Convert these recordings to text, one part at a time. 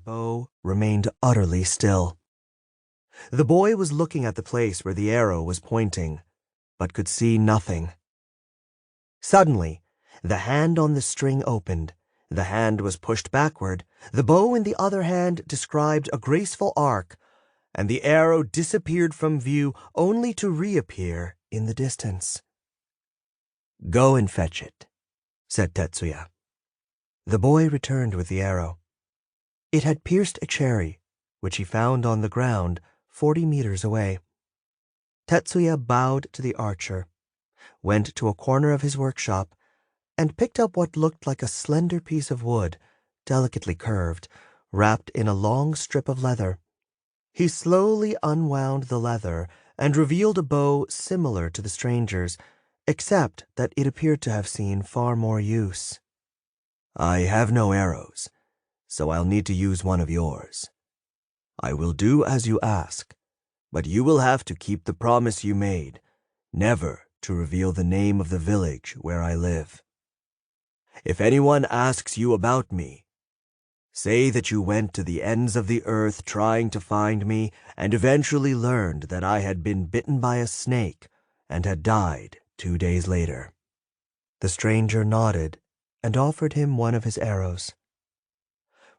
bow remained utterly still. The boy was looking at the place where the arrow was pointing, but could see nothing. Suddenly, the hand on the string opened. The hand was pushed backward. The bow in the other hand described a graceful arc, and the arrow disappeared from view only to reappear in the distance. "Go and fetch it," said Tetsuya. The boy returned with the arrow. It had pierced a cherry, which he found on the ground 40 meters away. Tetsuya bowed to the archer, went to a corner of his workshop, and picked up what looked like a slender piece of wood, delicately curved, wrapped in a long strip of leather. He slowly unwound the leather and revealed a bow similar to the stranger's, except that it appeared to have seen far more use. "I have no arrows, so I'll need to use one of yours. I will do as you ask, but you will have to keep the promise you made, never to reveal the name of the village where I live. If anyone asks you about me, say that you went to the ends of the earth trying to find me and eventually learned that I had been bitten by a snake and had died 2 days later." The stranger nodded and offered him one of his arrows.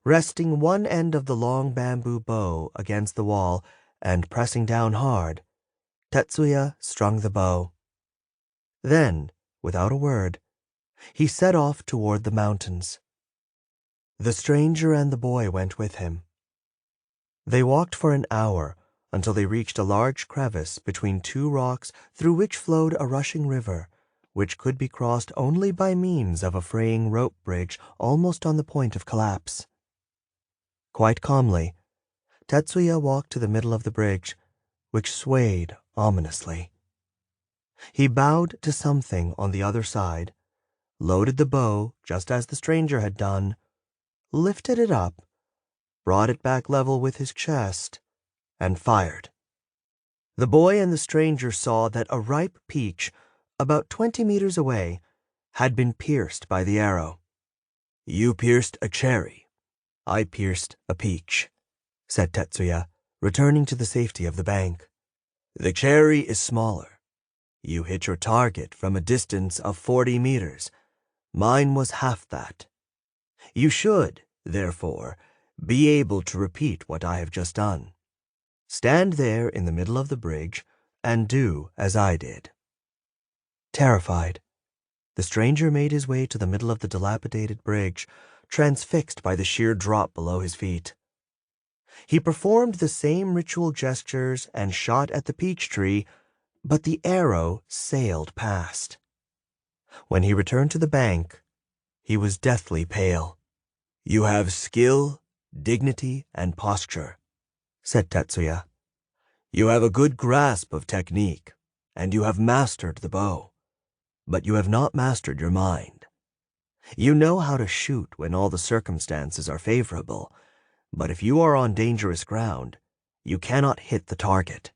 Resting one end of the long bamboo bow against the wall and pressing down hard, Tetsuya strung the bow. Then, without a word, he set off toward the mountains. The stranger and the boy went with him. They walked for an hour until they reached a large crevice between 2 rocks through which flowed a rushing river, which could be crossed only by means of a fraying rope bridge almost on the point of collapse. Quite calmly, Tetsuya walked to the middle of the bridge, which swayed ominously. He bowed to something on the other side, loaded the bow just as the stranger had done, lifted it up, brought it back level with his chest, and fired. The boy and the stranger saw that a ripe peach, about 20 meters away, had been pierced by the arrow. "You pierced a cherry. I pierced a peach," said Tetsuya, returning to the safety of the bank. "The cherry is smaller. You hit your target from a distance of 40 meters. Mine was half that. You should, therefore, be able to repeat what I have just done. Stand there in the middle of the bridge and do as I did." Terrified, the stranger made his way to the middle of the dilapidated bridge, transfixed by the sheer drop below his feet. He performed the same ritual gestures and shot at the peach tree, but the arrow sailed past. When he returned to the bank, he was deathly pale. "You have skill, dignity, and posture," said Tetsuya. "You have a good grasp of technique, and you have mastered the bow, but you have not mastered your mind. You know how to shoot when all the circumstances are favorable, but if you are on dangerous ground, you cannot hit the target.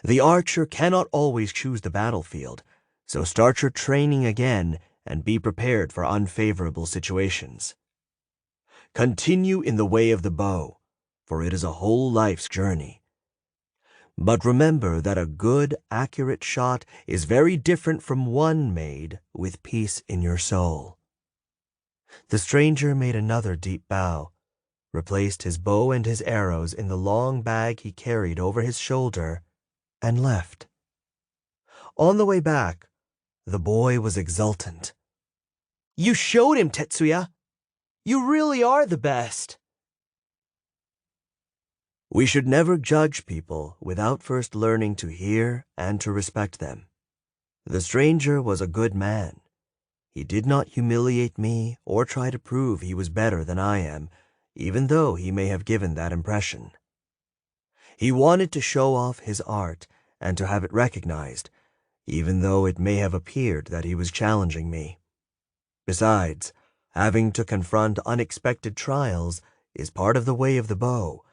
The archer cannot always choose the battlefield, so start your training again and be prepared for unfavorable situations. Continue in the way of the bow, for it is a whole life's journey. But remember that a good, accurate shot is very different from one made with peace in your soul." The stranger made another deep bow, replaced his bow and his arrows in the long bag he carried over his shoulder, and left. On the way back, the boy was exultant. "You showed him, Tetsuya! You really are the best!" We should never judge people without first learning to hear and to respect them. The stranger was a good man. He did not humiliate me or try to prove he was better than I am, even though he may have given that impression. He wanted to show off his art and to have it recognized, even though it may have appeared that he was challenging me. Besides, having to confront unexpected trials is part of the way of the bow,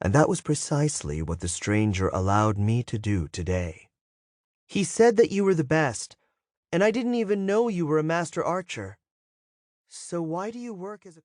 and that was precisely what the stranger allowed me to do today. "He said that you were the best, and I didn't even know you were a master archer. So why do you work as a..."